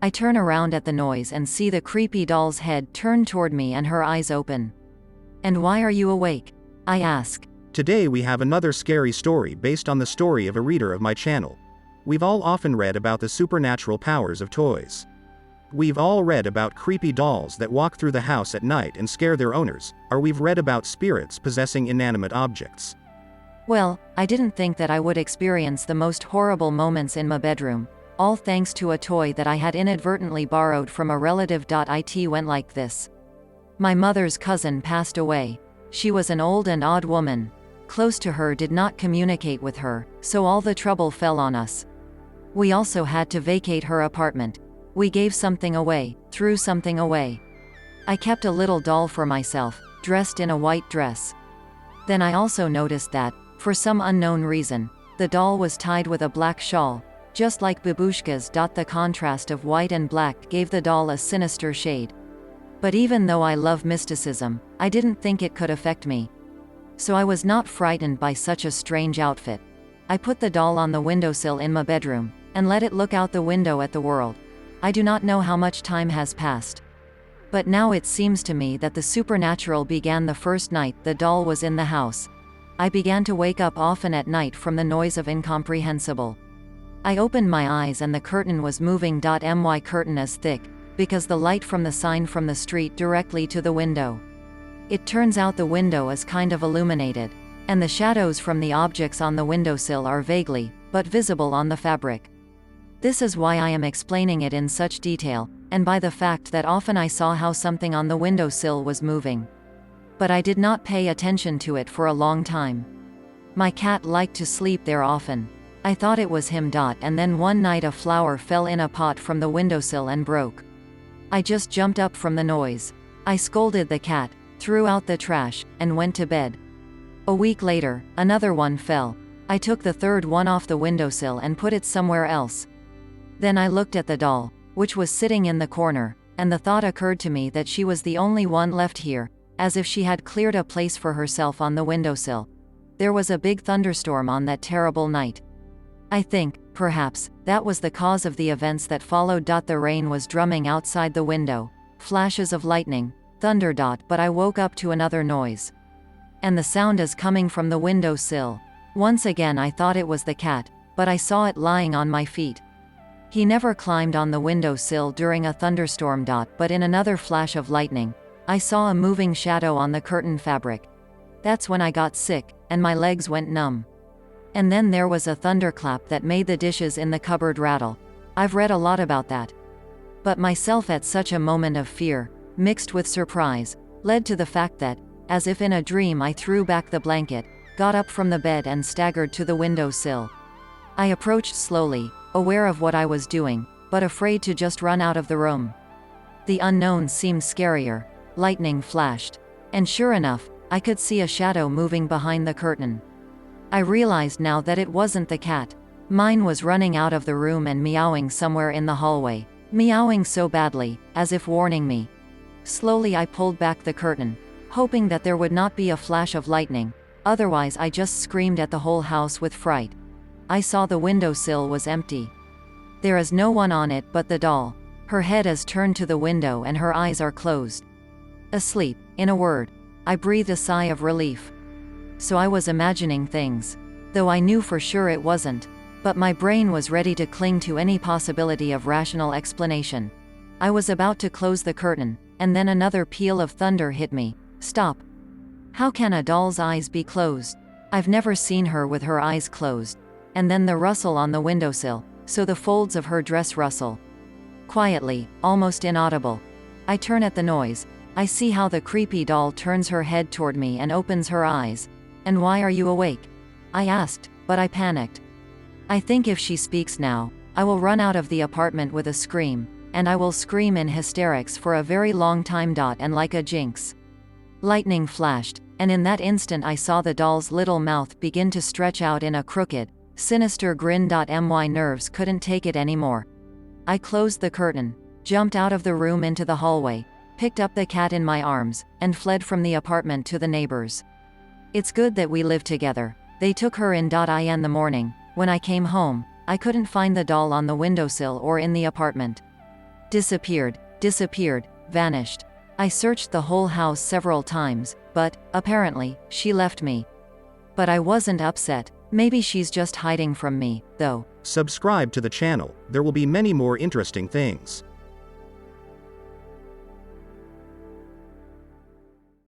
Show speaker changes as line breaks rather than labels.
I turn around at the noise and see the creepy doll's head turned toward me and her eyes open. "And why are you awake?" I ask.
Today we have another scary story based on the story of a reader of my channel. We've all often read about the supernatural powers of toys. We've all read about creepy dolls that walk through the house at night and scare their owners, or we've read about spirits possessing inanimate objects.
Well, I didn't think that I would experience the most horrible moments in my bedroom, all thanks to a toy that I had inadvertently borrowed from a relative. It went like this. My mother's cousin passed away. She was an old and odd woman. Close to her did not communicate with her, so all the trouble fell on us. We also had to vacate her apartment. We gave something away, threw something away. I kept a little doll for myself, dressed in a white dress. Then I also noticed that, for some unknown reason, the doll was tied with a black shawl, just like babushkas. The contrast of white and black gave the doll a sinister shade. But even though I love mysticism, I didn't think it could affect me. So I was not frightened by such a strange outfit. I put the doll on the windowsill in my bedroom, and let it look out the window at the world. I do not know how much time has passed. But now it seems to me that the supernatural began the first night the doll was in the house. I began to wake up often at night from the noise of incomprehensible. I opened my eyes and the curtain was moving. My curtain is thick, because the light from the sign from the street directly to the window. It turns out the window is kind of illuminated, and the shadows from the objects on the windowsill are vaguely, but visible on the fabric. This is why I am explaining it in such detail, and by the fact that often I saw how something on the windowsill was moving. But I did not pay attention to it for a long time. My cat liked to sleep there often. I thought it was him. And then one night a flower fell in a pot from the windowsill and broke. I just jumped up from the noise. I scolded the cat, threw out the trash, and went to bed. A week later, another one fell. I took the third one off the windowsill and put it somewhere else. Then I looked at the doll, which was sitting in the corner, and the thought occurred to me that she was the only one left here, as if she had cleared a place for herself on the windowsill. There was a big thunderstorm on that terrible night. I think, perhaps, that was the cause of the events that followed. The rain was drumming outside the window, flashes of lightning, thunder. But I woke up to another noise. And the sound is coming from the windowsill. Once again I thought it was the cat, but I saw it lying on my feet. He never climbed on the windowsill during a thunderstorm. But in another flash of lightning, I saw a moving shadow on the curtain fabric. That's when I got sick, and my legs went numb. And then there was a thunderclap that made the dishes in the cupboard rattle. I've read a lot about that. But myself at such a moment of fear, mixed with surprise, led to the fact that, as if in a dream, I threw back the blanket, got up from the bed and staggered to the windowsill. I approached slowly, aware of what I was doing, but afraid to just run out of the room. The unknown seemed scarier. Lightning flashed. And sure enough, I could see a shadow moving behind the curtain. I realized now that it wasn't the cat. Mine was running out of the room and meowing somewhere in the hallway, meowing so badly, as if warning me. Slowly I pulled back the curtain, hoping that there would not be a flash of lightning, otherwise I just screamed at the whole house with fright. I saw the windowsill was empty. There is no one on it but the doll. Her head is turned to the window and her eyes are closed. Asleep, in a word. I breathed a sigh of relief. So I was imagining things. Though I knew for sure it wasn't. But my brain was ready to cling to any possibility of rational explanation. I was about to close the curtain, and then another peal of thunder hit me. Stop. How can a doll's eyes be closed? I've never seen her with her eyes closed. And then the rustle on the windowsill, so the folds of her dress rustle. Quietly, almost inaudible. I turn at the noise. I see how the creepy doll turns her head toward me and opens her eyes. And why are you awake? I asked, but I panicked. I think if she speaks now, I will run out of the apartment with a scream, and I will scream in hysterics for a very long time. And like a jinx. Lightning flashed, and in that instant I saw the doll's little mouth begin to stretch out in a crooked, sinister grin. My nerves couldn't take it anymore. I closed the curtain, jumped out of the room into the hallway, picked up the cat in my arms, and fled from the apartment to the neighbors. It's good that we live together. They took her in. In the morning, when I came home, I couldn't find the doll on the windowsill or in the apartment. Disappeared, vanished. I searched the whole house several times, but, apparently, she left me. But I wasn't upset. Maybe she's just hiding from me, though.
Subscribe to the channel, there will be many more interesting things.